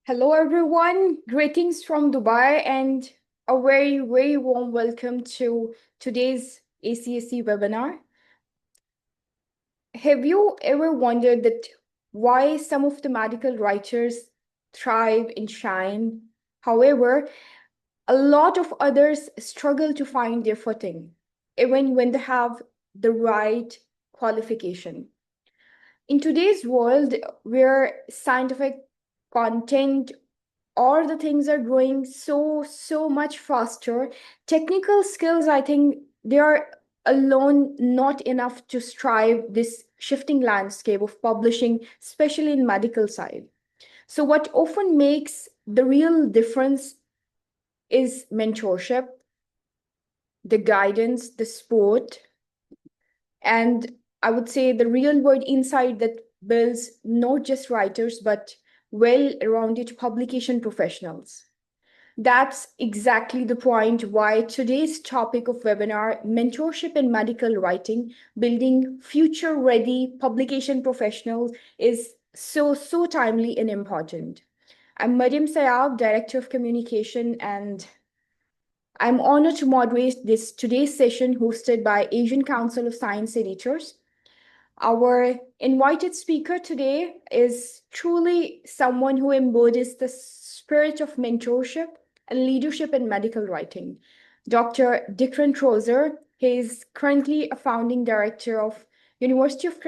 Hello, everyone. Greetings from Dubai and a very, very warm welcome to today's ACSE webinar. Have you ever wondered that why some of the medical writers thrive and shine? However, a lot of others struggle to find their footing, even when they have the right qualification. In today's world, where scientific content all the things are growing so much faster, technical skills, I think they are alone not enough to strive this shifting landscape of publishing, especially in medical side. So what often makes the real difference is mentorship, the guidance, the support, and I would say the real world insight that builds not just writers but well-rounded publication professionals. That's exactly the point why today's topic of webinar, mentorship in medical writing, building future-ready publication professionals, is so timely and important. I'm Maryam Sayab, Director of Communication, and I'm honored to moderate this today's session hosted by Asian Council of Science Editors. Our invited speaker today is truly someone who embodies the spirit of mentorship and leadership in medical writing. Dr. Dikran Toroser, he is currently a founding director of University of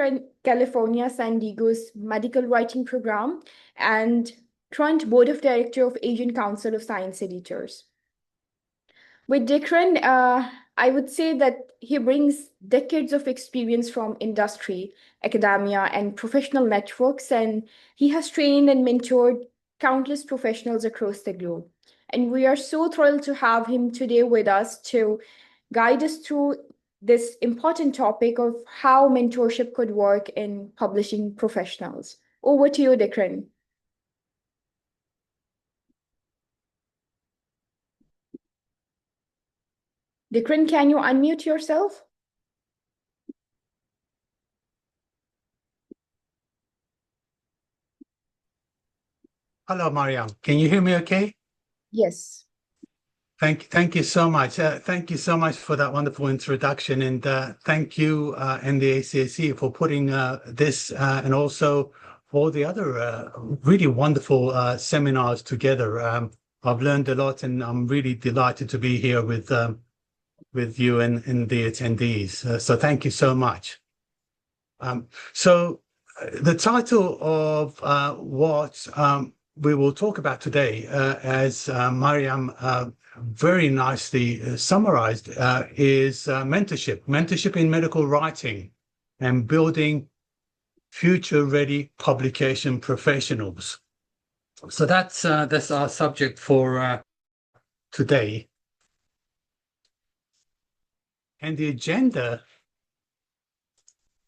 California, San Diego's medical writing program and current board of director of Asian Council of Science Editors. With Dikran, I would say that he brings decades of experience from industry, academia, and professional networks, and he has trained and mentored countless professionals across the globe. And we are so thrilled to have him today with us to guide us through this important topic of how mentorship could work in publishing professionals. Over to you, Dikran. Dikran, can you unmute yourself? Hello, Maryam. Can you hear me okay? Yes. Thank you so much. Thank you so much for that wonderful introduction. And thank you and the ACSE for putting this and also all the other really wonderful seminars together. I've learned a lot and I'm really delighted to be here with you and the attendees. So thank you so much. The title of what we will talk about today, as Maryam very nicely summarized, is mentorship in medical writing and building future-ready publication professionals. So that's our subject for today. And the agenda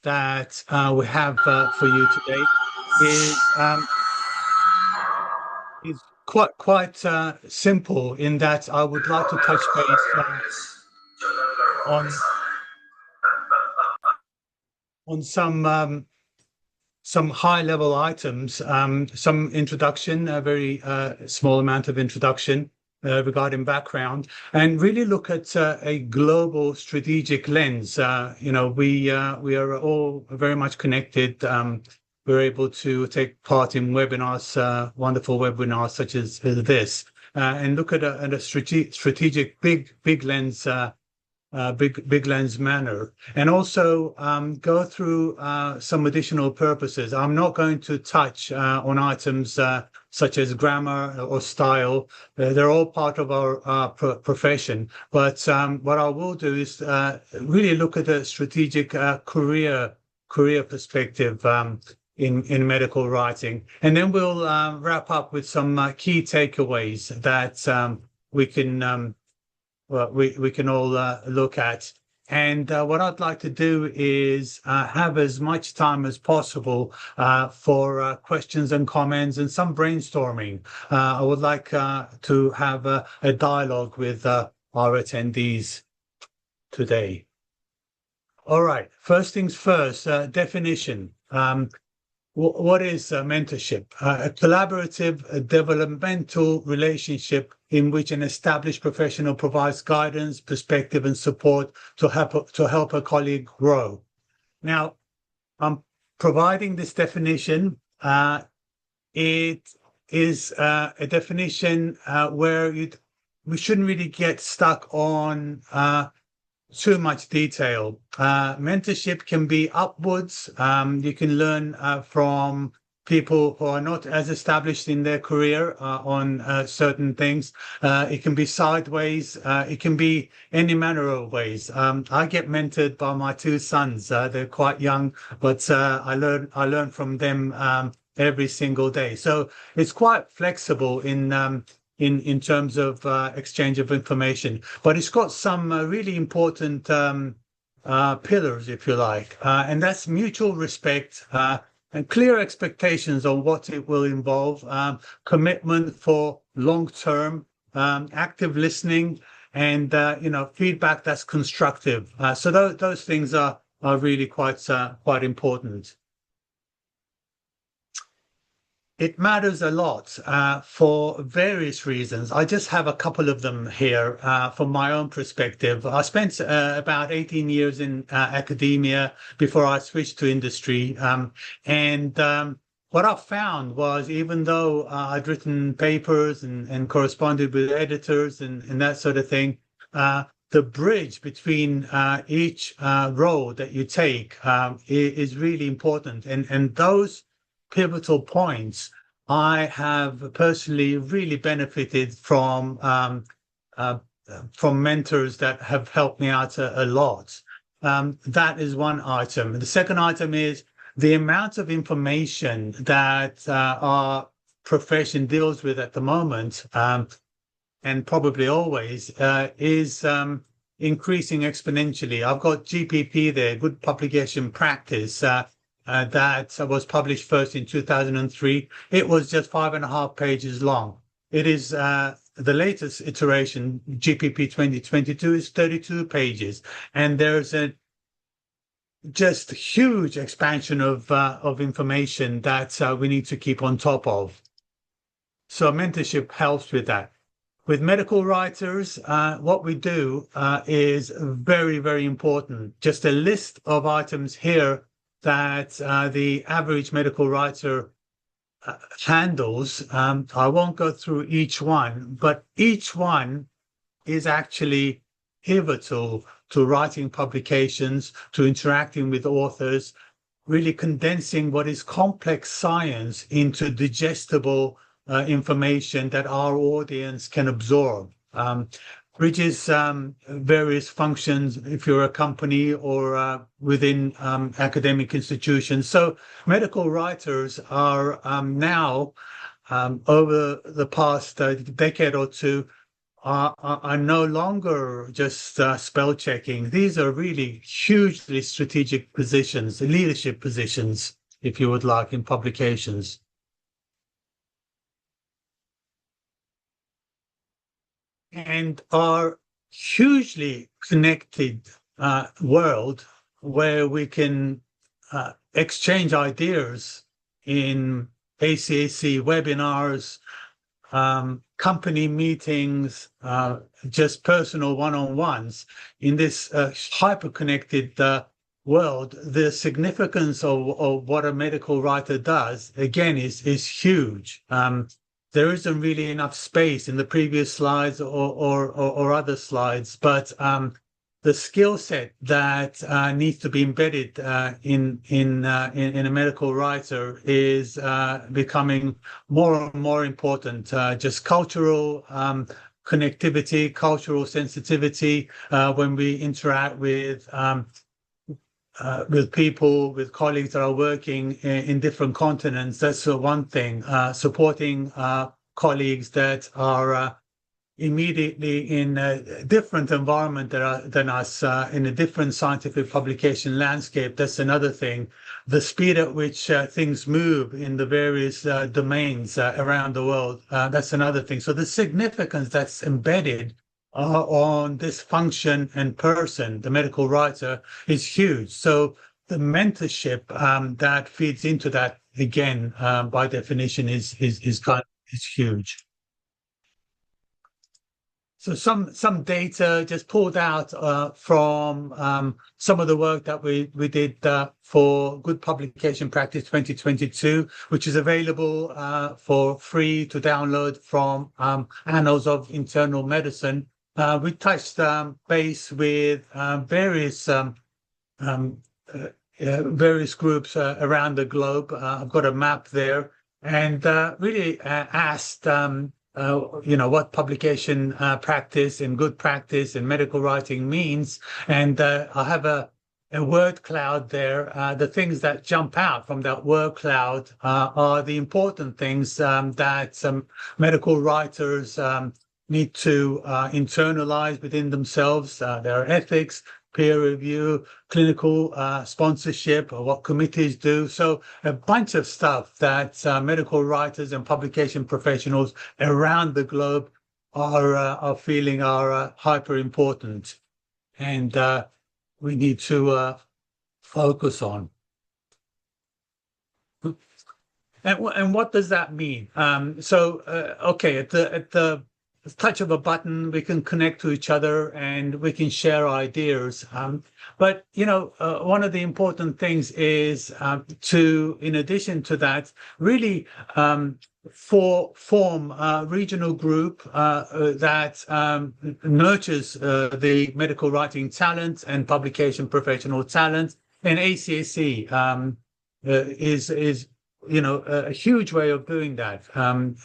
that we have for you today is quite simple in that I would like to touch base on some high-level items, some introduction, a very small amount of introduction regarding background, and really look at a global strategic lens. We are all very much connected. We're able to take part in webinars, wonderful webinars such as this, and look at a strategic big lens. Big lens manner, and also go through some additional purposes. I'm not going to touch on items such as grammar or style. They're all part of our profession. But what I will do is really look at a strategic career perspective in medical writing, and then we'll wrap up with some key takeaways that we can. We can all look at. And what I'd like to do is have as much time as possible for questions and comments and some brainstorming. I would like to have a dialogue with our attendees today. All right, first things first, definition. What is mentorship? A collaborative, developmental relationship in which an established professional provides guidance, perspective, and support to help a colleague grow. Now, I'm providing this definition. It is a definition where we shouldn't really get stuck on too much detail. Mentorship can be upwards. You can learn from people who are not as established in their career on certain things. It can be sideways. It can be any manner of ways. I get mentored by my two sons. They're quite young, but I learn from them every single day. So it's quite flexible in terms of exchange of information, but it's got some really important pillars, if you like, and that's mutual respect and clear expectations on what it will involve, commitment for long-term, active listening, and feedback that's constructive. So those things are really quite important. It matters a lot for various reasons. I just have a couple of them here from my own perspective. I spent about 18 years in academia before I switched to industry. What I found was, even though I'd written papers and corresponded with editors and that sort of thing, the bridge between each role that you take is really important. And those pivotal points, I have personally really benefited from mentors that have helped me out a lot. That is one item. The second item is the amount of information that our profession deals with at the moment, and probably always, is increasing exponentially. I've got GPP there, Good Publication Practice, that was published first in 2003. It was just 5.5 pages long. It is the latest iteration, GPP 2022, is 32 pages, and there's a just huge expansion of information that we need to keep on top of. So mentorship helps with that. With medical writers, what we do is very, very important. Just a list of items here that the average medical writer handles. I won't go through each one, but each one is actually pivotal to writing publications, to interacting with authors, really condensing what is complex science into digestible information that our audience can absorb. Bridges various functions if you're a company or within academic institutions. So medical writers are now, over the past decade or two, are no longer just spell checking. These are really hugely strategic positions, leadership positions, if you would like, in publications. And our hugely connected world, where we can exchange ideas in ACSE webinars, company meetings, just personal one-on-ones. In this hyper-connected world, the significance of what a medical writer does, again, is huge. There isn't really enough space in the previous slides or other slides, but the skill set that needs to be embedded in a medical writer is becoming more and more important. Just cultural connectivity, cultural sensitivity when we interact with people, with colleagues that are working in different continents. That's one thing. Supporting colleagues that are immediately in a different environment than us, in a different scientific publication landscape. That's another thing. The speed at which things move in the various domains around the world, that's another thing. So the significance that's embedded on this function and person, the medical writer, is huge. So the mentorship that feeds into that again, by definition, is huge. So some data just pulled out from some of the work that we did for Good Publication Practice 2022, which is available for free to download from Annals of Internal Medicine. We touched base with various groups around the globe. I've got a map there, and really asked what publication practice and good practice and medical writing means. And I have a word cloud there. The things that jump out from that word cloud are the important things that some medical writers need to internalize within themselves. Their ethics, peer review, clinical sponsorship, or what committees do. So a bunch of stuff that medical writers and publication professionals around the globe are feeling are hyper important, and we need to focus on. And what does that mean? Okay, at the touch of a button, we can connect to each other and we can share ideas. But one of the important things is in addition to that, really form a regional group that nurtures the medical writing talent and publication professional talent. And ACSE is a huge way of doing that.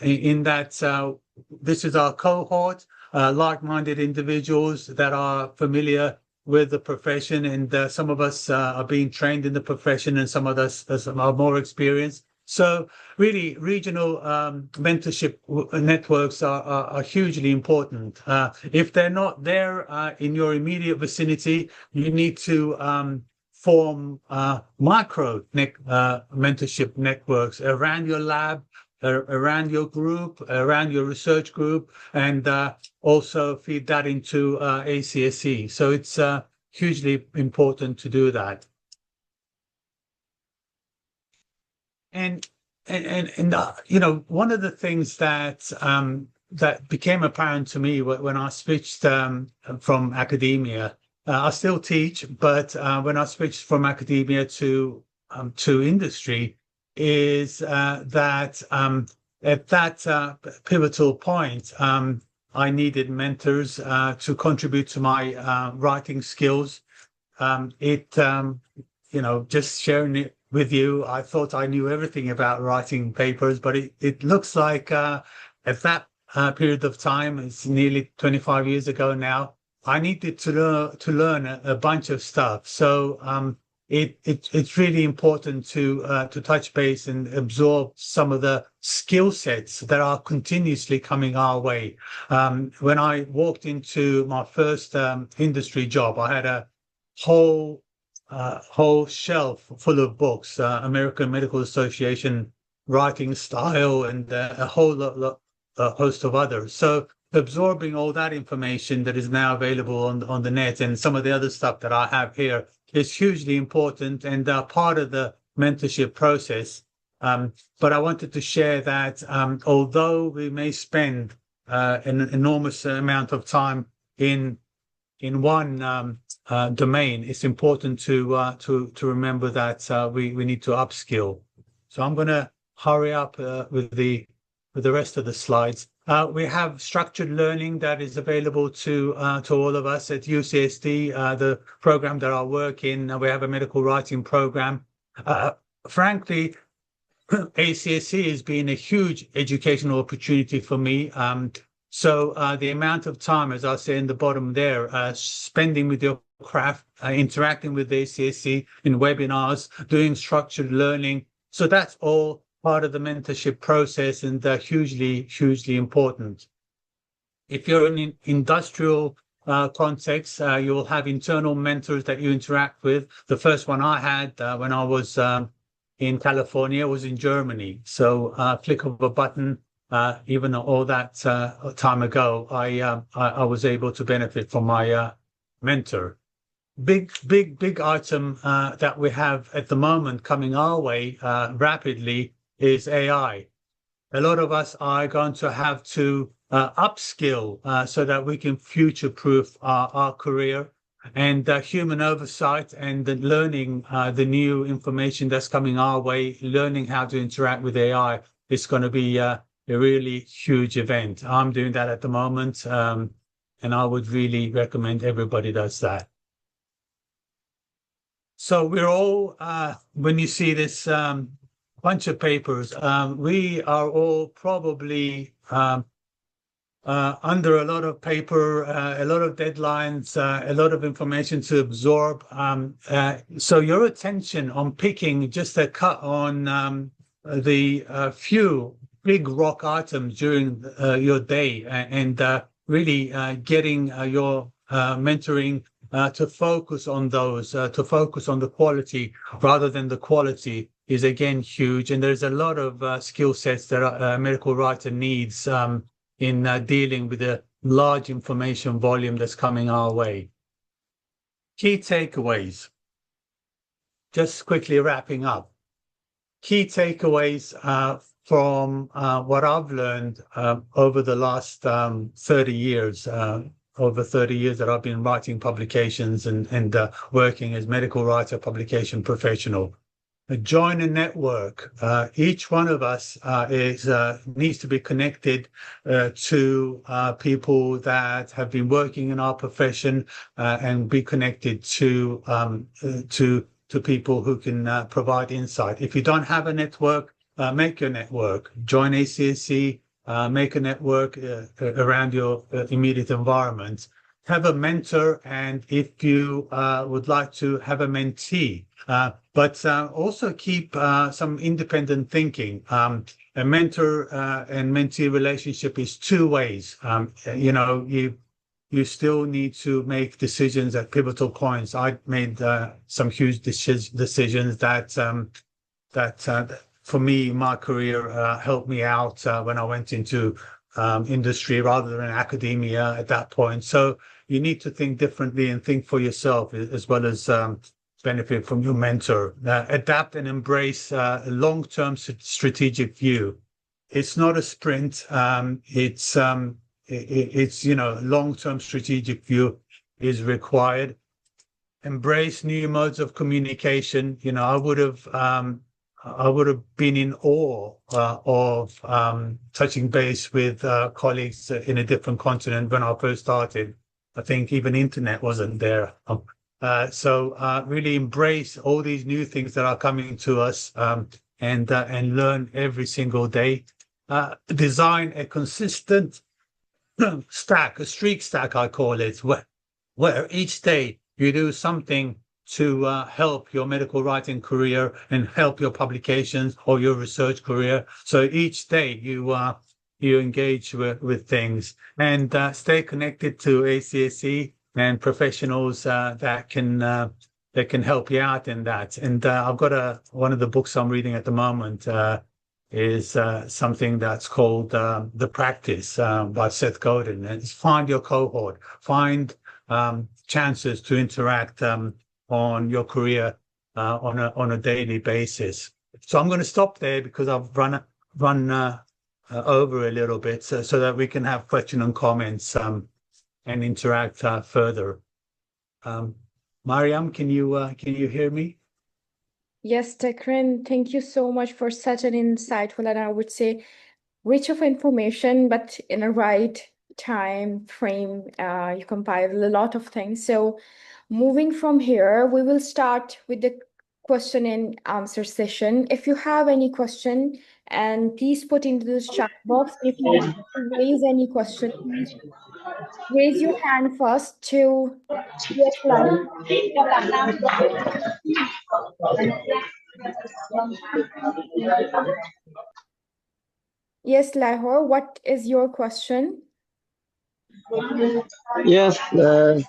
In that. This is our cohort, like-minded individuals that are familiar with the profession, and some of us are being trained in the profession, and some of us are more experienced. So really, regional mentorship networks are hugely important. If they're not there in your immediate vicinity, you need to form micro mentorship networks around your lab, around your group, around your research group, and also feed that into ACSE. So it's hugely important to do that. And one of the things that that became apparent to me when I switched from academia, I still teach, but when I switched from academia to industry, is that at that pivotal point, I needed mentors to contribute to my writing skills. Just sharing it with you, I thought I knew everything about writing papers, but it looks like at that period of time, it's nearly 25 years ago now, I needed to learn a bunch of stuff. So it's really important to touch base and absorb some of the skill sets that are continuously coming our way. When I walked into my first industry job, I had a whole shelf full of books, American Medical Association writing style, and a host of others. So absorbing all that information that is now available on the net, and some of the other stuff that I have here, is hugely important and part of the mentorship process. But I wanted to share that although we may spend an enormous amount of time in one domain, it's important to remember that we need to upskill. So I'm going to hurry up with the rest of the slides. We have structured learning that is available to all of us at UCSD, the program that I work in. We have a medical writing program. Frankly, ACSE has been a huge educational opportunity for me. So the amount of time, as I say in the bottom there, spending with your craft, interacting with ACSE in webinars, doing structured learning. So that's all part of the mentorship process, and hugely important. If you're in an industrial context, you will have internal mentors that you interact with. The first one I had when I was in California was in Germany. So flick of a button, even all that time ago, I was able to benefit from my mentor. big item that we have at the moment coming our way rapidly is AI. A lot of us are going to have to upskill so that we can future-proof our career, and human oversight and the learning the new information that's coming our way, learning how to interact with AI is going to be a really huge event. I'm doing that at the moment, and I would really recommend everybody does that. So we're all, when you see this bunch of papers, we are all probably under a lot of paper, a lot of deadlines, a lot of information to absorb. So your attention on picking just a cut on the few big rock items during your day, and really getting your mentoring to focus on those, to focus on the quality rather than the quality is again huge. And there's a lot of skill sets that a medical writer needs in dealing with the large information volume that's coming our way. Key takeaways. Just quickly wrapping up. Key takeaways from what I've learned over the last 30 years, over 30 years that I've been writing publications and working as medical writer, publication professional. Join a network. Each one of us needs to be connected to people that have been working in our profession, and be connected to people who can provide insight. If you don't have a network, make your network. Join ACSE. Make a network around your immediate environment. Have a mentor, and if you would like to have a mentee, but also keep some independent thinking. A mentor and mentee relationship is two ways. You still need to make decisions at pivotal points. I made some huge decisions that for me, my career helped me out when I went into industry rather than academia at that point. So you need to think differently and think for yourself, as well as benefit from your mentor. Adapt and embrace a long-term strategic view. It's not a sprint. It's long-term strategic view is required. Embrace new modes of communication. I would have been in awe of touching base with colleagues in a different continent when I first started. I think even internet wasn't there. So really embrace all these new things that are coming to us, and learn every single day. Design a consistent stack, a streak stack, I call it, where each day you do something to help your medical writing career and help your publications or your research career. So each day you engage with things, and stay connected to ACSE and professionals that can help you out in that. And I've got one of the books I'm reading at the moment is something that's called The Practice by Seth Godin. And it's find your cohort, find chances to interact on your career on a daily basis. So I'm going to stop there because I've run over a little bit, so that we can have questions and comments and interact further. Maryam, can you hear me? Yes, Dikran, thank you so much for such an insightful and I would say rich of information, but in a right time frame. You compiled a lot of things. So moving from here, we will start with the question and answer session. If you have any question, and please put into the chat box. If you want to raise any question, please raise your hand first to yes, yes, Lahore, what is your question? Yes, good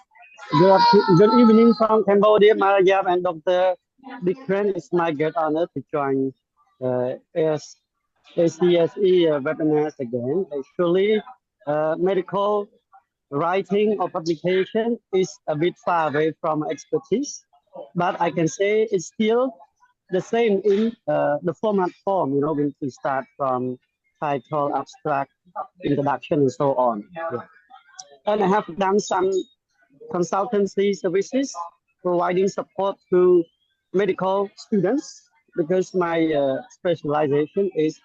evening from Cambodia, Maryam and Dr. Dikran. It's my great honor to join ACSE webinars again. Actually, medical writing or publication is a bit far away from expertise, but I can say it's still the same in the form, when we start from title, abstract, introduction, and so on. Yeah. And I have done some consultancy services providing support to medical students because my specialization is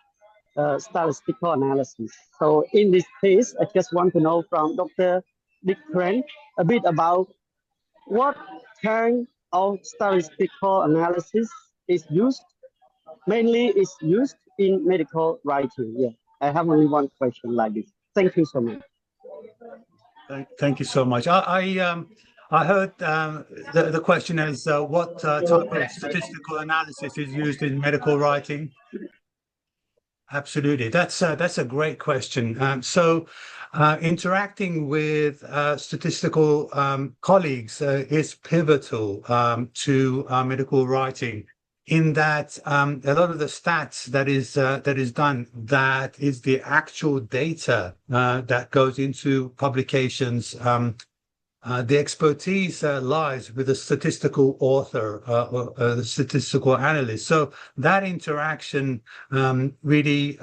statistical analysis. So in this case, I just want to know from Dr. Dikran a bit about what kind of statistical analysis is used, mainly is used in medical writing. Yeah, I have only one question like this. Thank you so much. Thank you so much. I heard the question is what type of statistical analysis is used in medical writing? Absolutely. That's a great question. Interacting with statistical colleagues is pivotal to medical writing. In that, a lot of the stats that is done, that is the actual data that goes into publications. The expertise lies with the statistical author or the statistical analyst. So that interaction really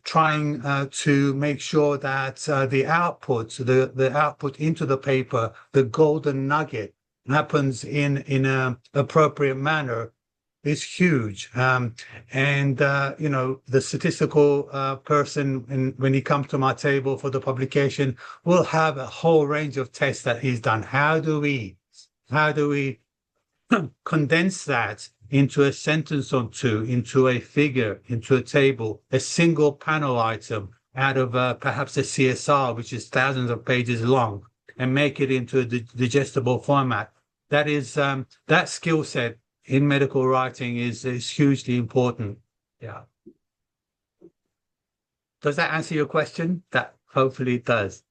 trying to make sure that the output into the paper, the golden nugget, happens in an appropriate manner is huge. The statistical person, when he comes to my table for the publication, will have a whole range of tests that he's done. How do we condense that into a sentence or two, into a figure, into a table, a single panel item out of perhaps a CSR, which is thousands of pages long, and make it into a digestible format? That is that skill set in medical writing is hugely important. Yeah. Does that answer your question? That hopefully it does.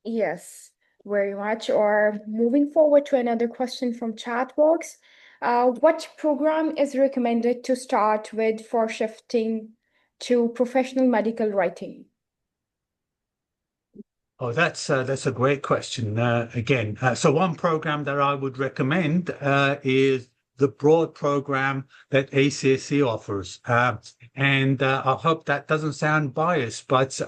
Yes, very much. Or moving forward to another question from chat box. What program is recommended to start with for shifting to professional medical writing? Oh, that's a great question. Again, so one program that I would recommend is the broad program that ACSE offers. I hope that doesn't sound biased, but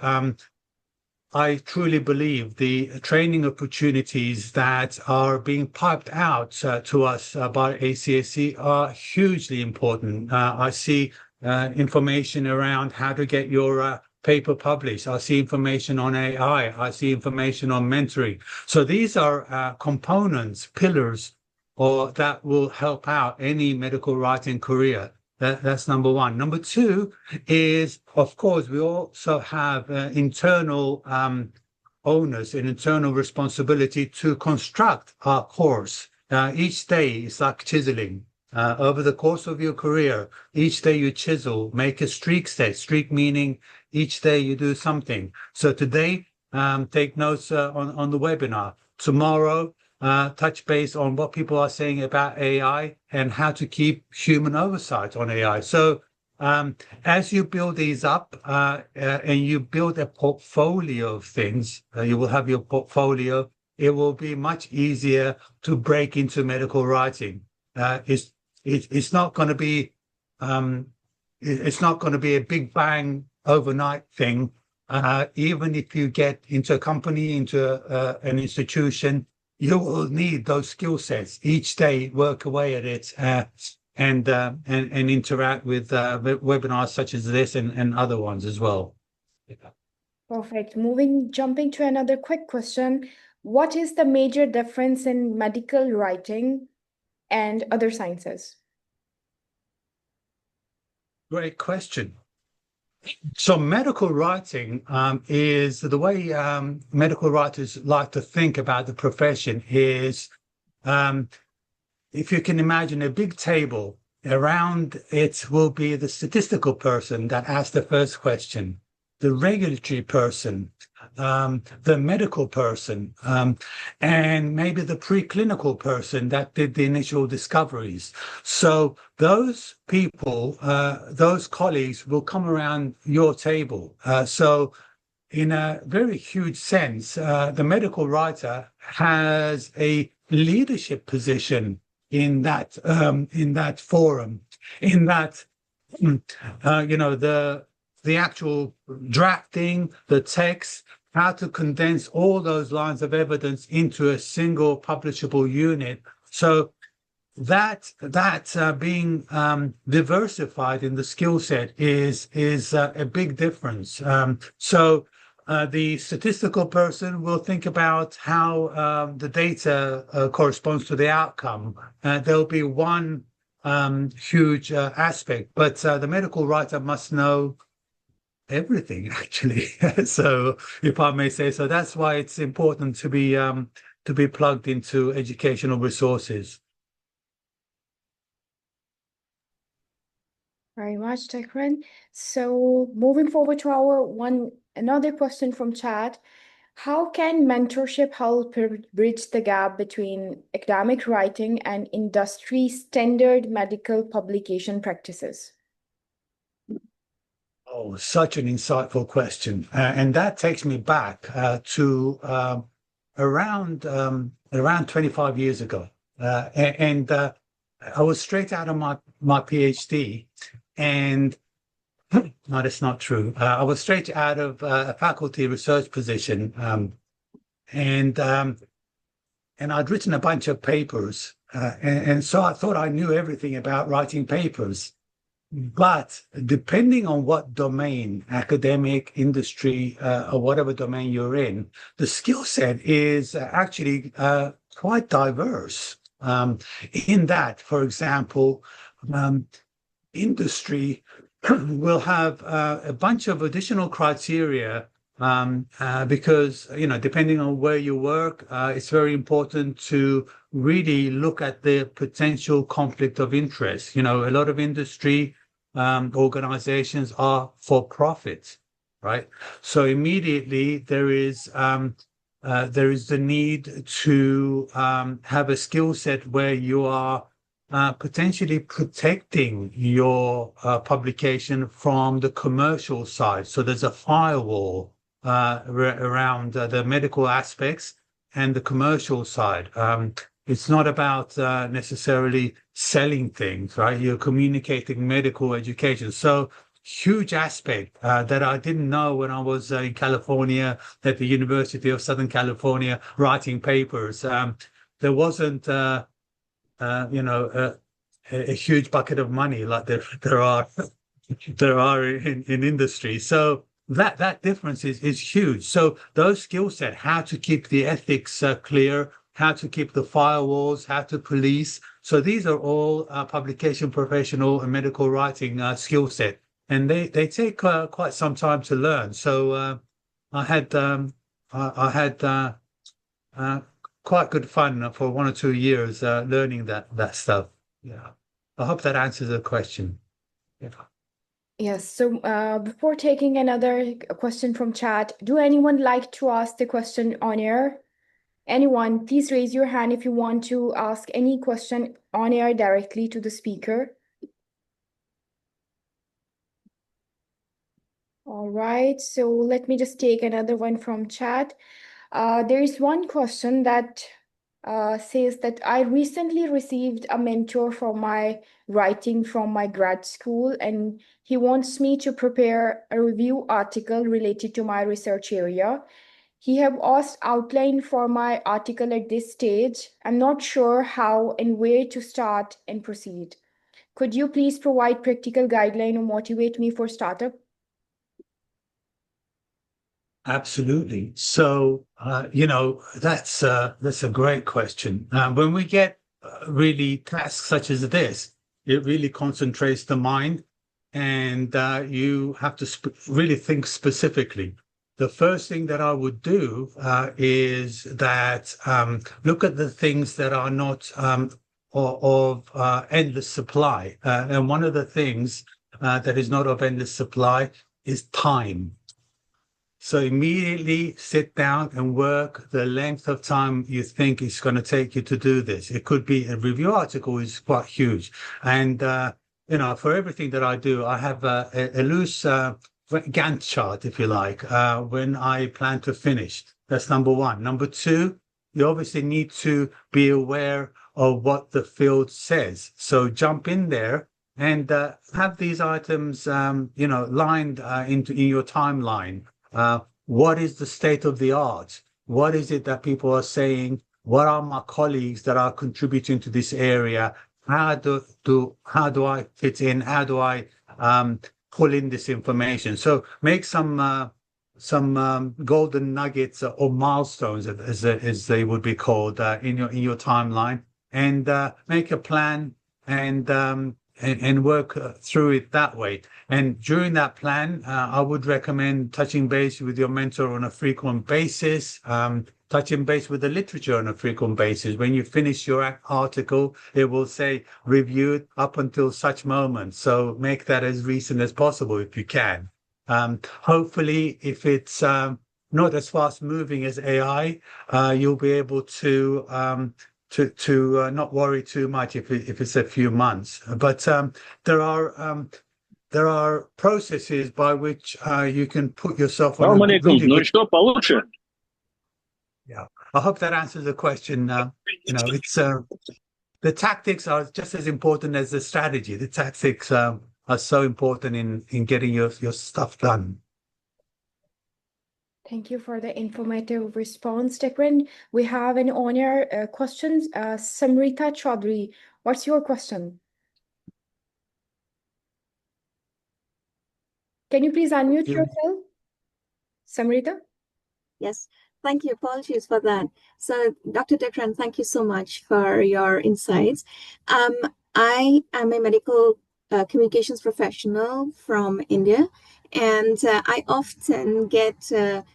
I truly believe the training opportunities that are being piped out to us by ACSE are hugely important. I see information around how to get your paper published. I see information on AI. I see information on mentoring. So these are components, pillars, or that will help out any medical writing career. That's number one. Number two is, of course, we also have internal owners and internal responsibility to construct our course. Each day is like chiseling. Over the course of your career, each day you chisel, make a streak set. Streak meaning each day you do something. So today, take notes on the webinar. Tomorrow, touch base on what people are saying about AI and how to keep human oversight on AI. So as you build these up and you build a portfolio of things, you will have your portfolio. It will be much easier to break into medical writing. It's not going to be a big bang overnight thing. Even if you get into a company, into an institution, you will need those skill sets each day. Work away at it and interact with webinars such as this and other ones as well. Perfect. Jumping to another quick question. What is the major difference in medical writing and other sciences? Great question. So medical writing is the way medical writers like to think about the profession is, if you can imagine a big table, around it will be the statistical person that asks the first question, the regulatory person, the medical person, and maybe the preclinical person that did the initial discoveries. So those people, those colleagues will come around your table. So in a very huge sense, the medical writer has a leadership position in that forum, in that the actual drafting, the text, how to condense all those lines of evidence into a single publishable unit. So that being diversified in the skill set is a big difference. So the statistical person will think about how the data corresponds to the outcome. There'll be one huge aspect, but the medical writer must know everything, actually. So, if I may say so, that's why it's important to be plugged into educational resources. Very much, Dikran. So moving forward to another question from chat. How can mentorship help bridge the gap between academic writing and industry standard medical publication practices? Oh, such an insightful question. And that takes me back to around 25 years ago. And I was straight out of my PhD. And no, that's not true. I was straight out of a faculty research position. And I'd written a bunch of papers. And so I thought I knew everything about writing papers. But depending on what domain, academic, industry, or whatever domain you're in, the skill set is actually quite diverse. In that, for example, industry will have a bunch of additional criteria because, depending on where you work, it's very important to really look at the potential conflict of interest. A lot of industry organizations are for profit, right? So immediately there is the need to have a skill set where you are potentially protecting your publication from the commercial side. So there's a firewall around the medical aspects and the commercial side. It's not about necessarily selling things, right? You're communicating medical education. So huge aspect that I didn't know when I was in California at the University of Southern California writing papers. There wasn't a huge bucket of money like there are in industry. So that difference is huge. So those skill set, how to keep the ethics clear, how to keep the firewalls, how to police. So these are all publication professional and medical writing skill set, and they take quite some time to learn. So I had quite good fun for 1 or 2 years learning that stuff. Yeah, I hope that answers the question. Yeah. Yes. So before taking another question from chat, do anyone like to ask the question on air? Anyone, please raise your hand if you want to ask any question on air directly to the speaker. All right, so let me just take another one from chat. There is one question that says that I recently received a mentor for my writing from my grad school, and he wants me to prepare a review article related to my research area. He have asked outline for my article at this stage. I'm not sure how and where to start and proceed. Could you please provide practical guideline or motivate me for startup? Absolutely. So, that's a great question. When we get really tasks such as this, it really concentrates the mind, and you have to really think specifically. The first thing that I would do is that look at the things that are not of endless supply. And one of the things that is not of endless supply is time. So immediately sit down and work the length of time you think it's going to take you to do this. It could be a review article is quite huge. And, for everything that I do, I have a loose Gantt chart, if you like, when I plan to finish. That's number one. Number two, you obviously need to be aware of what the field says. So jump in there and have these items, lined in your timeline. What is the state of the art? What is it that people are saying? What are my colleagues that are contributing to this area? How do I fit in? How do I pull in this information? So make some golden nuggets or milestones, as they would be called, in your timeline, and make a plan and work through it that way. And during that plan, I would recommend touching base with your mentor on a frequent basis, touching base with the literature on a frequent basis. When you finish your article, it will say reviewed up until such moment. So make that as recent as possible if you can. Hopefully, if it's not as fast moving as AI, you'll be able to not worry too much if it's a few months. But there are processes by which you can put yourself on a really good. Yeah, I hope that answers the question. It's the tactics are just as important as the strategy. The tactics are so important in getting your stuff done. Thank you for the informative response, Dikran. We have an on-air questions. Samrita Chaudhary, what's your question? Can you please unmute yourself, Samrita? Yes, thank you. Apologies for that. So, Dr. Dikran, thank you so much for your insights. I am a medical communications professional from India, and I often get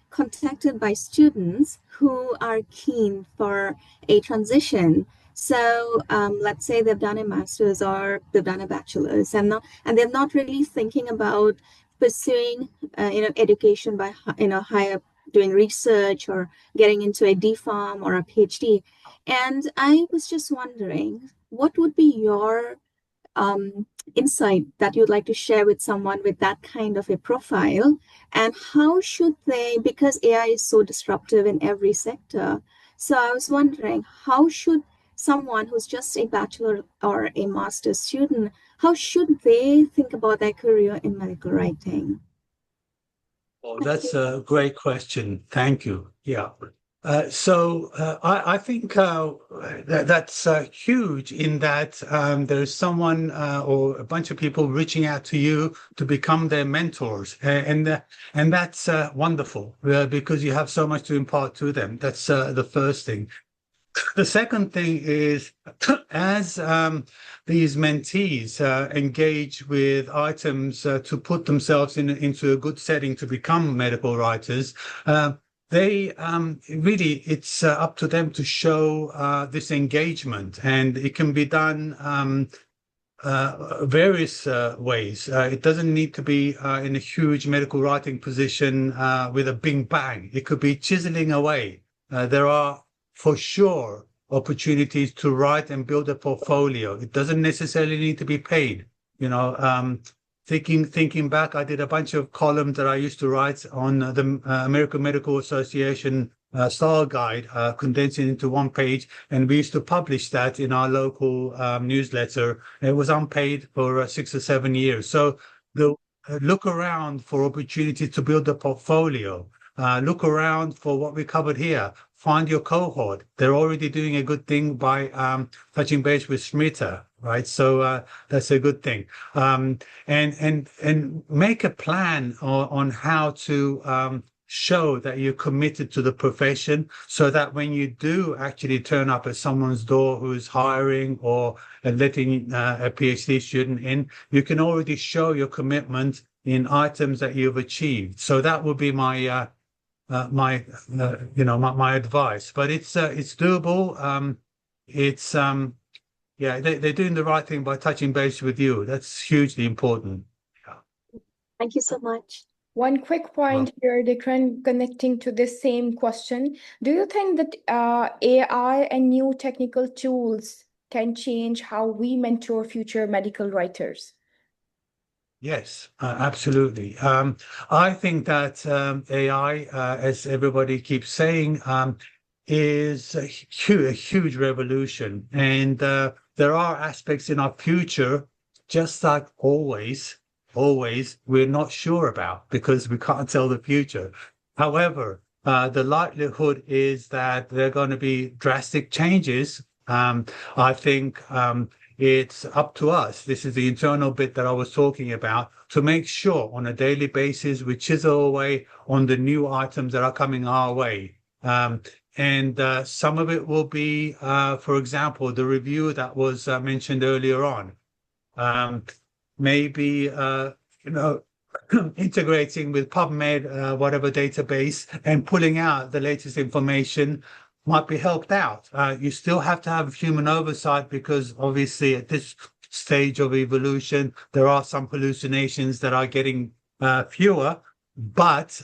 contacted by students who are keen for a transition. So let's say they've done a master's or they've done a bachelor's, and they're not really thinking about pursuing education by higher, doing research or getting into a DPharm or a PhD. And I was just wondering, what would be your insight that you'd like to share with someone with that kind of a profile? And how should they, because AI is so disruptive in every sector, so I was wondering, how should someone who's just a bachelor or a master's student, how should they think about their career in medical writing? Oh, that's a great question. Thank you. Yeah. I think that's huge in that there's someone or a bunch of people reaching out to you to become their mentors, and that's wonderful because you have so much to impart to them. That's the first thing. The second thing is, as these mentees engage with items to put themselves into a good setting to become medical writers, they really, it's up to them to show this engagement, and it can be done various ways. It doesn't need to be in a huge medical writing position with a big bang. It could be chiseling away. There are, for sure, opportunities to write and build a portfolio. It doesn't necessarily need to be paid. Thinking back, I did a bunch of columns that I used to write on the American Medical Association style guide, condensing into one page, and we used to publish that in our local newsletter. It was unpaid for 6 or 7 years. So look around for opportunities to build a portfolio. Look around for what we covered here. Find your cohort. They're already doing a good thing by touching base with Smrita, right? So that's a good thing. And make a plan on how to show that you're committed to the profession, so that when you do actually turn up at someone's door who's hiring or letting a PhD student in, you can already show your commitment in items that you've achieved. So that would be my my advice. But it's doable. They're doing the right thing by touching base with you. That's hugely important. Thank you so much. One quick point here, Dikran, connecting to this same question. Do you think that AI and new technical tools can change how we mentor future medical writers? Yes, absolutely. I think that AI, as everybody keeps saying, is a huge revolution. And there are aspects in our future, just like always, we're not sure about because we can't tell the future. However, the likelihood is that there are going to be drastic changes. I think it's up to us. This is the internal bit that I was talking about, to make sure on a daily basis we chisel away on the new items that are coming our way. And some of it will be, for example, the review that was mentioned earlier on. Maybe, integrating with PubMed, whatever database, and pulling out the latest information might be helped out. You still have to have human oversight because obviously at this stage of evolution, there are some hallucinations that are getting fewer, but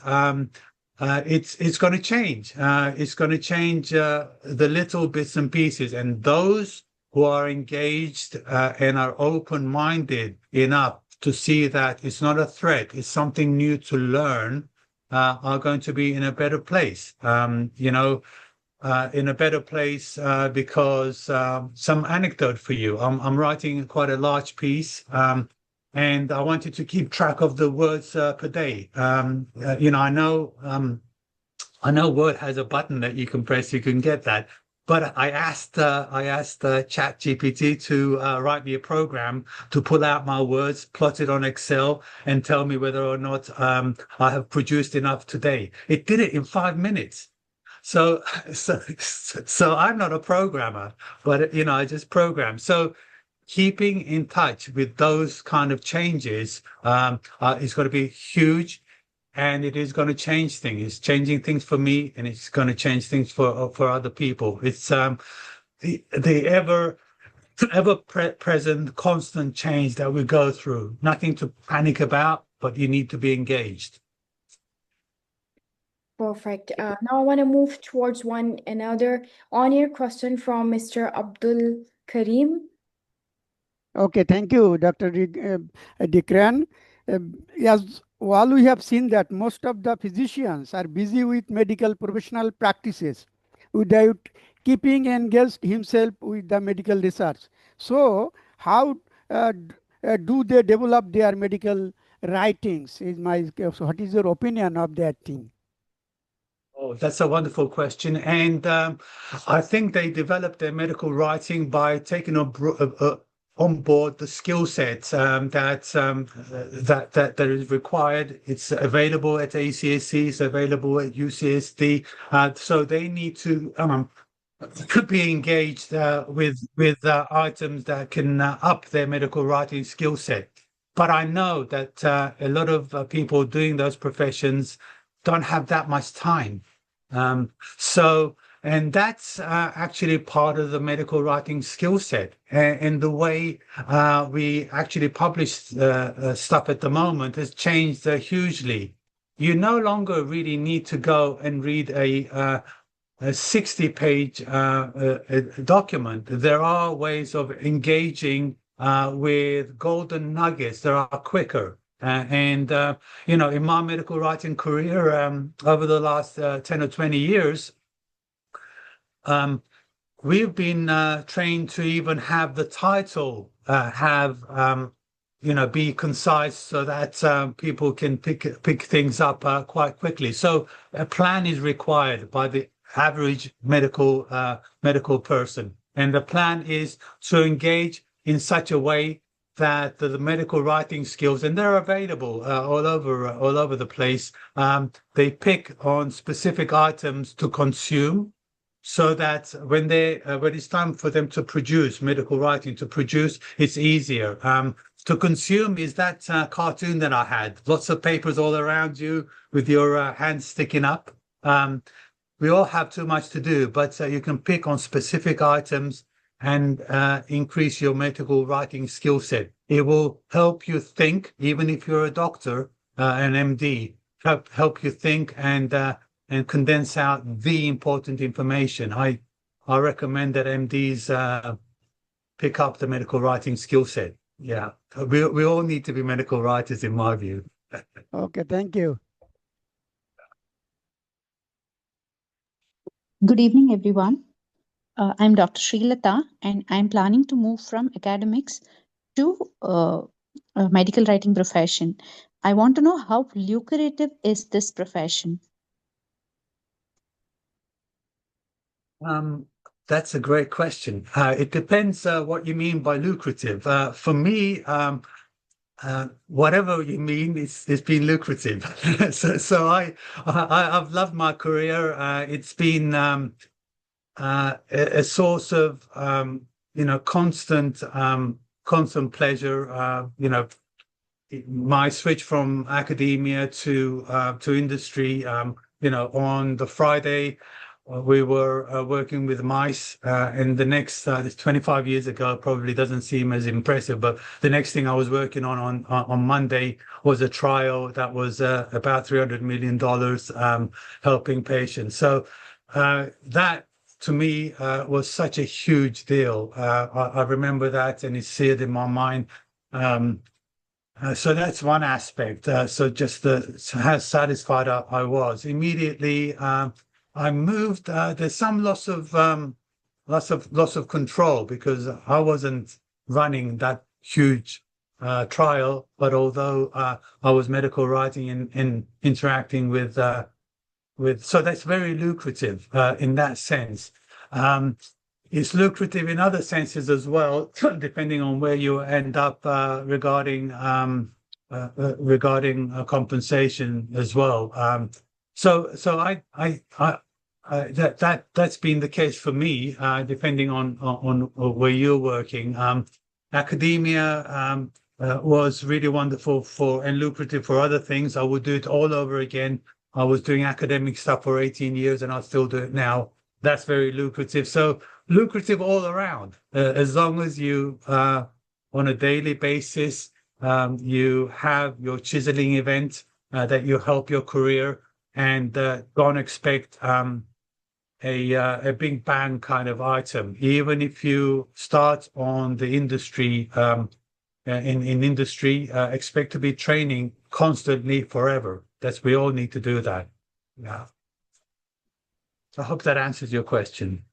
it's going to change. It's going to change the little bits and pieces, and those who are engaged and are open-minded enough to see that it's not a threat, it's something new to learn, are going to be in a better place. In a better place because some anecdote for you. I'm writing quite a large piece, and I wanted to keep track of the words per day. I know Word has a button that you can press, you can get that. But I asked ChatGPT to write me a program to pull out my words, plot it on Excel, and tell me whether or not I have produced enough today. It did it in 5 minutes. So I'm not a programmer, but I just program. So keeping in touch with those kind of changes is going to be huge, and it is going to change things. It's changing things for me, and it's going to change things for other people. It's the ever present, constant change that we go through. Nothing to panic about, but you need to be engaged. Perfect. Now I want to move towards one another on-air question from Mr. Abdul Karim. Okay, thank you, Dr. Dikran. As all we have seen that most of the physicians are busy with medical professional practices without keeping engaged himself with the medical research. So how do they develop their medical writings? So what is your opinion of that thing? Oh, that's a wonderful question. And I think they developed their medical writing by taking on board the skill set that is required. It's available at ACSE, it's available at UCSD. So they need to be engaged with items that can up their medical writing skill set. But I know that a lot of people doing those professions don't have that much time. And that's actually part of the medical writing skill set. And the way we actually publish stuff at the moment has changed hugely. You no longer really need to go and read a 60-page document. There are ways of engaging with golden nuggets that are quicker. In my medical writing career, over the last 10 or 20 years, we've been trained to even have the title be concise so that people can pick things up quite quickly. So a plan is required by the average medical person, and the plan is to engage in such a way that the medical writing skills, and they're available all over the place. They pick on specific items to consume, so that when it's time for them to produce medical writing, it's easier. To consume is that cartoon that I had, lots of papers all around you with your hands sticking up. We all have too much to do, but you can pick on specific items and increase your medical writing skill set. It will help you think, even if you're a doctor, an MD, help you think and condense out the important information. I recommend that MDs pick up the medical writing skill set. Yeah, we all need to be medical writers, in my view. Okay, thank you. Good evening, everyone. I'm Dr. Srilata, and I'm planning to move from academics to a medical writing profession. I want to know how lucrative is this profession? That's a great question. It depends what you mean by lucrative. For me, whatever you mean, it's been lucrative. So I've loved my career. It's been a source of constant pleasure. My switch from academia to industry. On the Friday, we were working with mice, and the next 25 years ago probably doesn't seem as impressive, but the next thing I was working on Monday was a trial that was about $300 million, helping patients. So that to me was such a huge deal. I remember that, and it's seared in my mind. So that's one aspect. So just how satisfied I was immediately. I moved. There's some loss of control because I wasn't running that huge trial. But although I was medical writing and interacting with, so that's very lucrative in that sense. It's lucrative in other senses as well, depending on where you end up regarding compensation as well. So that's been the case for me, depending on where you're working. Academia was really wonderful and lucrative for other things. I would do it all over again. I was doing academic stuff for 18 years, and I still do it now. That's very lucrative. So lucrative all around, as long as you, on a daily basis, you have your chiseling event that you help your career, and don't expect a big bang kind of item. Even if you start on the industry, in industry, expect to be training constantly forever. We all need to do that. Yeah. So I hope that answers your question.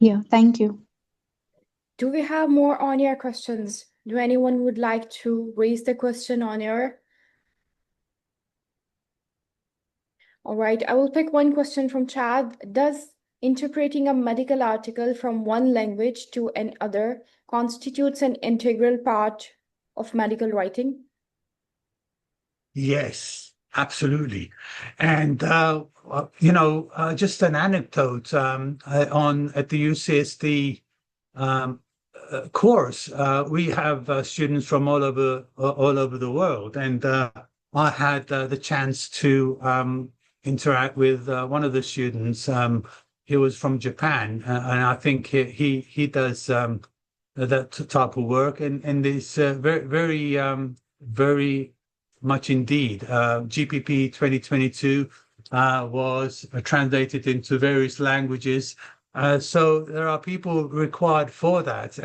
Yeah, thank you. Do we have more on-air questions? Do anyone would like to raise the question on air? All right, I will pick one question from Chad. Does interpreting a medical article from one language to another constitutes an integral part of medical writing? Yes, absolutely. And just an anecdote at the UCSD course, we have students from all over the world, and I had the chance to interact with one of the students. He was from Japan, and I think he does that type of work, and it's very much indeed. GPP 2022 was translated into various languages. So there are people required for that.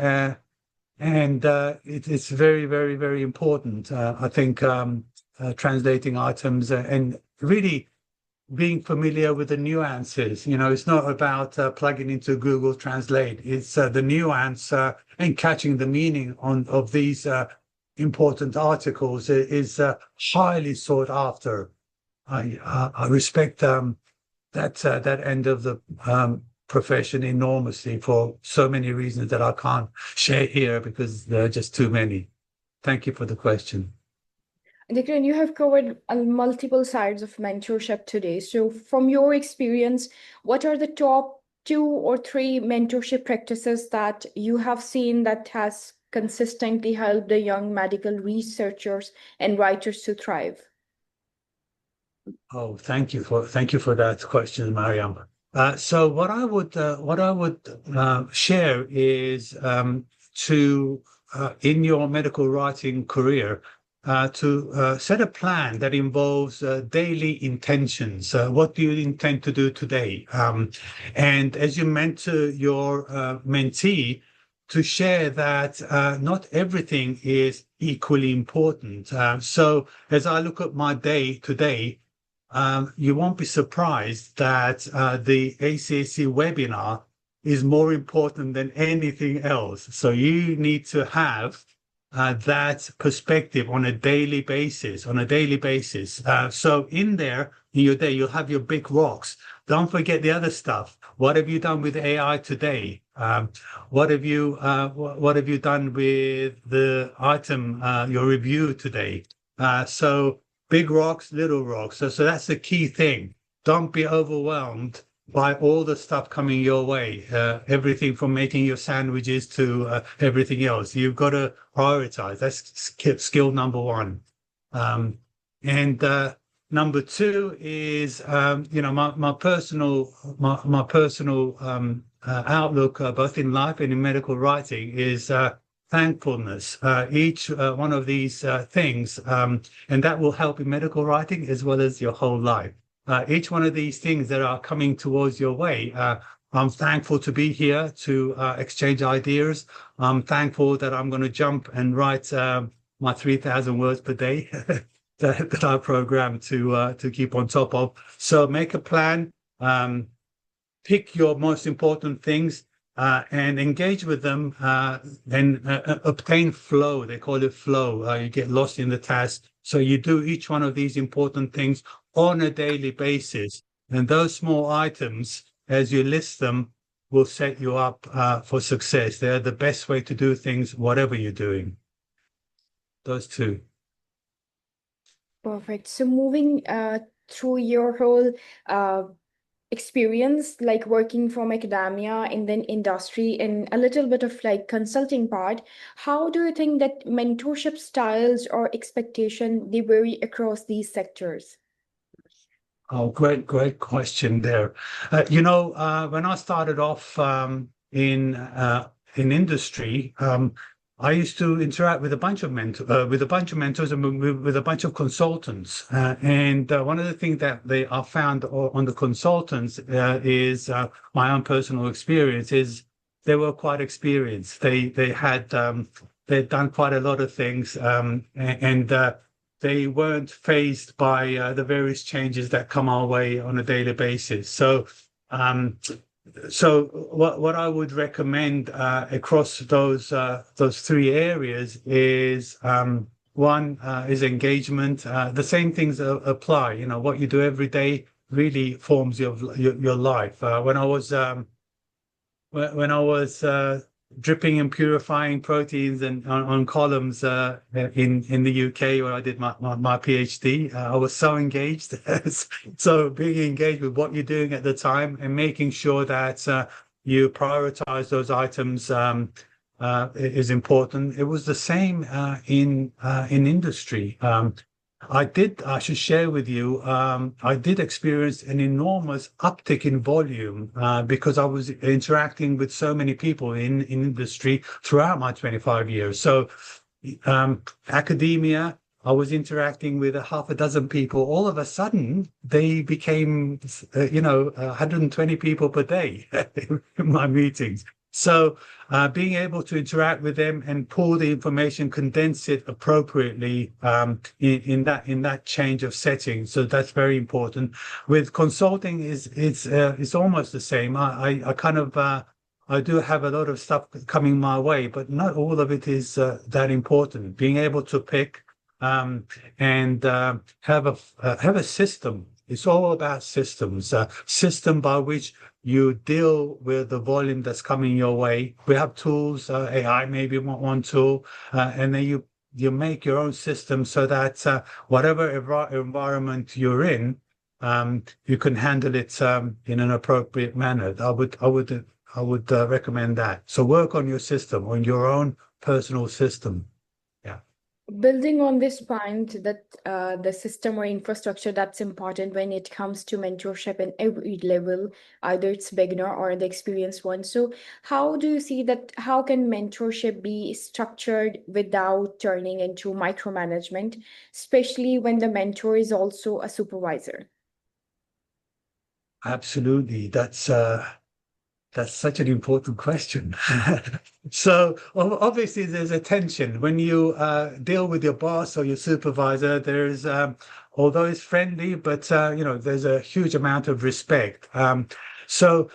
And it's very, very, very important. I think translating items and really being familiar with the nuances. It's not about plugging into Google Translate. It's the nuance and catching the meaning of these important articles is highly sought after. I respect that end of the profession enormously for so many reasons that I can't share here because there are just too many. Thank you for the question. Dikran, you have covered multiple sides of mentorship today. So from your experience, what are the top 2 or 3 mentorship practices that you have seen that has consistently helped the young medical researchers and writers to thrive? Oh, thank you for that question, Maryam. So what I would share is in your medical writing career, to set a plan that involves daily intentions. What do you intend to do today? And as you mentor your mentee, to share that not everything is equally important. So as I look at my day today, you won't be surprised that the ACSE webinar is more important than anything else. So you need to have that perspective on a daily basis, So in there, in your day, you'll have your big rocks. Don't forget the other stuff. What have you done with AI today? What have you done with the item, your review today? So big rocks, little rocks. So that's the key thing. Don't be overwhelmed by all the stuff coming your way, everything from making your sandwiches to everything else. You've got to prioritize. That's skill number one. And number two is, my personal outlook, both in life and in medical writing, is thankfulness. Each one of these things, and that will help in medical writing as well as your whole life. Each one of these things that are coming towards your way, I'm thankful to be here to exchange ideas. I'm thankful that I'm going to jump and write my 3,000 words per day that I program to keep on top of. So make a plan, pick your most important things, and engage with them, and obtain flow. They call it flow. You get lost in the task. So you do each one of these important things on a daily basis. And those small items, as you list them, will set you up for success. They're the best way to do things, whatever you're doing. Those two. Perfect. So moving through your whole experience, like working from academia and then industry and a little bit of like consulting part, how do you think that mentorship styles or expectation, they vary across these sectors? Oh, great question there. When I started off in industry, I used to interact with a bunch of mentors and with a bunch of consultants. And one of the things that I found on the consultants is my own personal experience is they were quite experienced. They'd done quite a lot of things, and they weren't fazed by the various changes that come our way on a daily basis. So what I would recommend across those three areas is one is engagement. The same things apply. What you do every day really forms your life. When I was dripping and purifying proteins and on columns in the UK where I did my PhD, I was so engaged. So being engaged with what you're doing at the time and making sure that you prioritize those items is important. It was the same in industry. I should share with you, I did experience an enormous uptick in volume because I was interacting with so many people in industry throughout my 25 years. So academia, I was interacting with a half a dozen people. All of a sudden, they became, 120 people per day in my meetings. So being able to interact with them and pull the information, condense it appropriately in that change of setting. So that's very important. With consulting, it's almost the same. I do have a lot of stuff coming my way, but not all of it is that important. Being able to pick and have a system. It's all about systems. System by which you deal with the volume that's coming your way. We have tools, AI maybe one tool, and then you make your own system so that whatever environment you're in, you can handle it in an appropriate manner. I would recommend that. So work on your system, on your own personal system. Yeah. Building on this point that the system or infrastructure that's important when it comes to mentorship in every level, either it's beginner or the experienced one. So how do you see that, how can mentorship be structured without turning into micromanagement, especially when the mentor is also a supervisor? Absolutely. That's such an important question. So obviously there's a tension when you deal with your boss or your supervisor. There's although it's friendly, but there's a huge amount of respect. So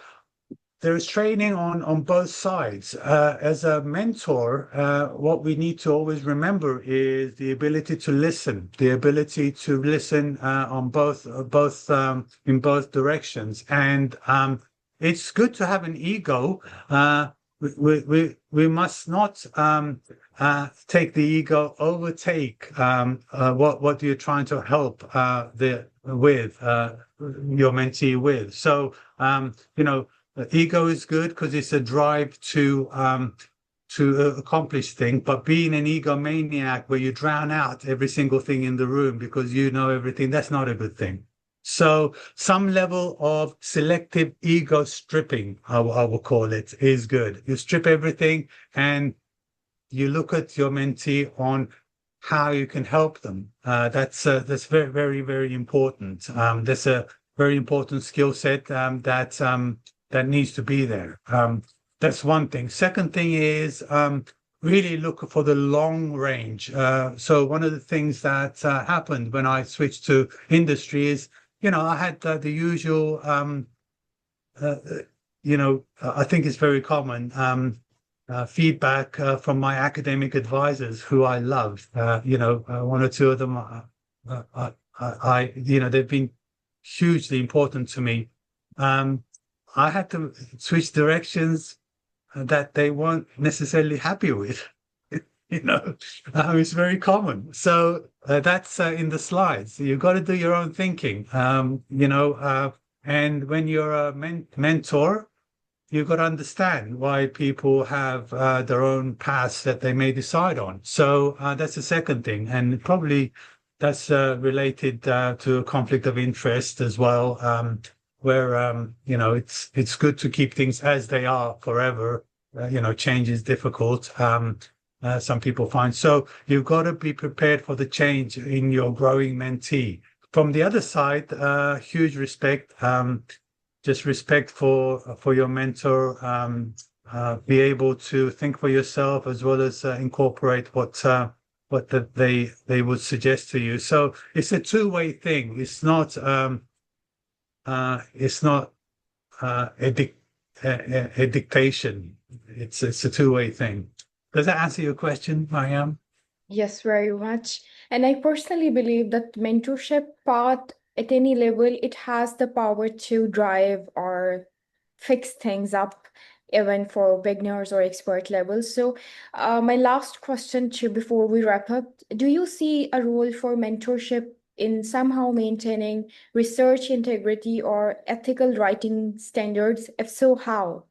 there is training on both sides. As a mentor, what we need to always remember is the ability to listen, on both in both directions. And it's good to have an ego. We must not take the ego overtake what you're trying to help your mentee with. So ego is good because it's a drive to accomplish things, but being an egomaniac where you drown out every single thing in the room because you know everything, that's not a good thing. So some level of selective ego stripping, I will call it, is good. You strip everything and you look at your mentee on how you can help them. That's very, very, very important. That's a very important skill set that needs to be there. That's one thing. Second thing is really look for the long range. So one of the things that happened when I switched to industry is, I had the usual, I think it's very common feedback from my academic advisors who I love. One or two of them, they've been hugely important to me. I had to switch directions that they weren't necessarily happy with. It's very common. So that's in the slides. You've got to do your own thinking. And when you're a mentor, you've got to understand why people have their own paths that they may decide on. So that's the second thing. And probably that's related to a conflict of interest as well, where, it's good to keep things as they are forever. Change is difficult. Some people find. So you've got to be prepared for the change in your growing mentee. From the other side, huge respect. Just respect for your mentor, be able to think for yourself as well as incorporate what they would suggest to you. So it's a two-way thing. It's not a dictation. It's a two-way thing. Does that answer your question, Maryam? Yes, very much. And I personally believe that mentorship path at any level, it has the power to drive or fix things up, even for beginners or expert levels. So, my last question to before we wrap up, do you see a role for mentorship in somehow maintaining research integrity or ethical writing standards? If so, how?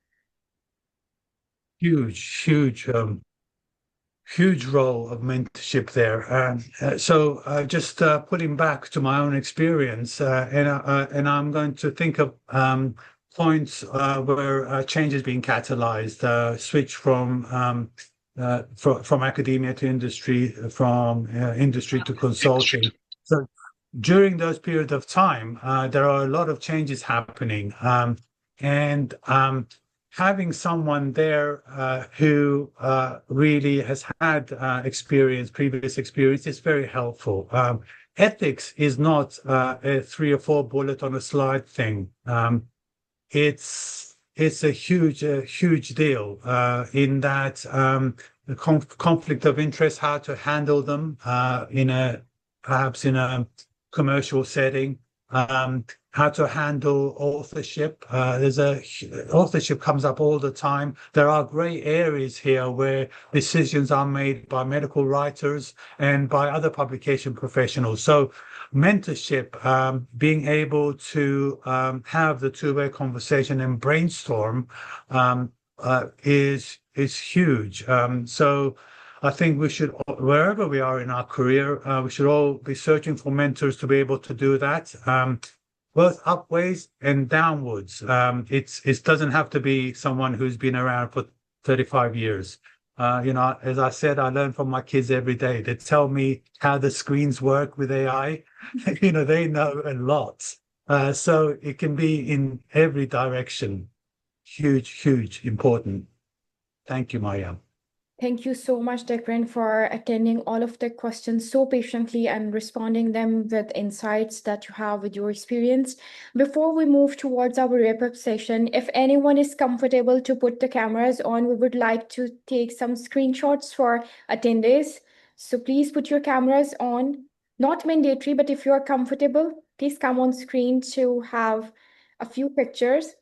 Huge role of mentorship there. So just putting back to my own experience, and I'm going to think of points where change has been catalyzed, switch from academia to industry, from industry to consulting. So during those periods of time, there are a lot of changes happening, and having someone there who really has had previous experience is very helpful. Ethics is not a 3 or 4 bullet on a slide thing. It's a huge deal in that the conflict of interest, how to handle them perhaps in a commercial setting. How to handle authorship. Authorship comes up all the time. There are gray areas here where decisions are made by medical writers and by other publication professionals. So mentorship, being able to have the two-way conversation and brainstorm is huge. So I think we should, wherever we are in our career, we should all be searching for mentors to be able to do that. Both upwards and downwards. It doesn't have to be someone who's been around for 35 years. As I said, I learn from my kids every day. They tell me how the screens work with AI. They know a lot. So it can be in every direction. Huge, important. Thank you, Maryam. Thank you so much, Dikran, for attending all of the questions so patiently and responding them with insights that you have with your experience. Before we move towards our wrap-up session, if anyone is comfortable to put the cameras on, we would like to take some screenshots for attendees. So please put your cameras on. Not mandatory, but if you are comfortable, please come on screen to have a few pictures.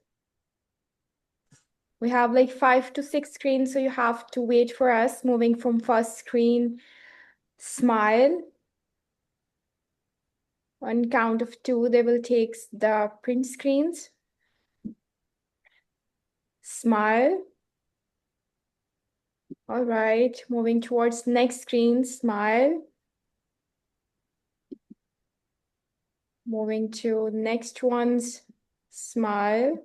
We have like 5 to 6 screens, so you have to wait for us. Moving from first screen, smile. On count of 2, they will take the print screens. Smile. All right, moving towards next screen, smile. Moving to next ones, smile.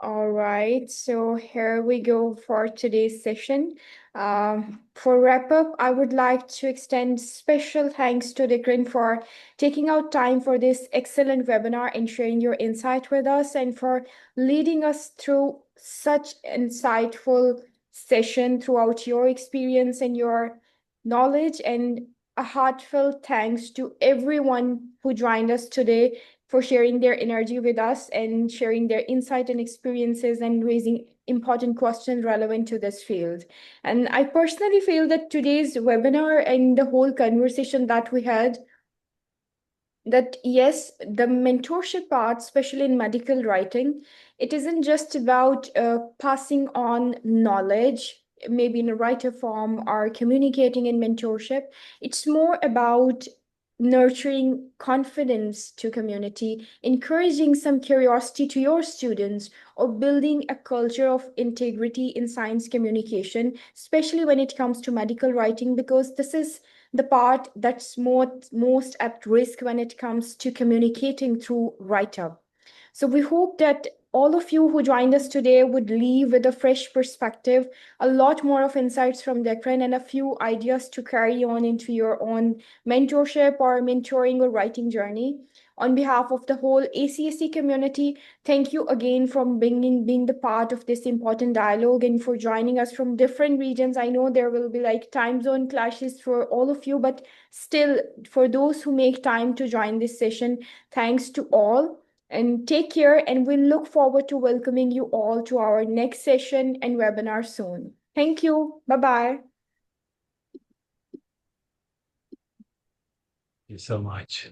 All right, so here we go for today's session. For wrap up, I would like to extend special thanks to Dikran for taking out time for this excellent webinar and sharing your insight with us, and for leading us through such insightful session throughout your experience and your knowledge. And a heartfelt thanks to everyone who joined us today for sharing their energy with us and sharing their insight and experiences and raising important questions relevant to this field. And I personally feel that today's webinar and the whole conversation that we had, that yes, the mentorship part, especially in medical writing, it isn't just about passing on knowledge, maybe in a writer form, or communicating in mentorship. It's more about nurturing confidence to community, encouraging some curiosity to your students, or building a culture of integrity in science communication, especially when it comes to medical writing, because this is the part that's most at risk when it comes to communicating through write-up. So we hope that all of you who joined us today would leave with a fresh perspective, a lot more of insights from Dikran, and a few ideas to carry on into your own mentorship or mentoring or writing journey. On behalf of the whole ACSE community, thank you again for being the part of this important dialogue and for joining us from different regions. I know there will be like time zone clashes for all of you, but still, for those who make time to join this session, thanks to all. And take care, and we look forward to welcoming you all to our next session and webinar soon. Thank you. Bye-bye. Thank you so much.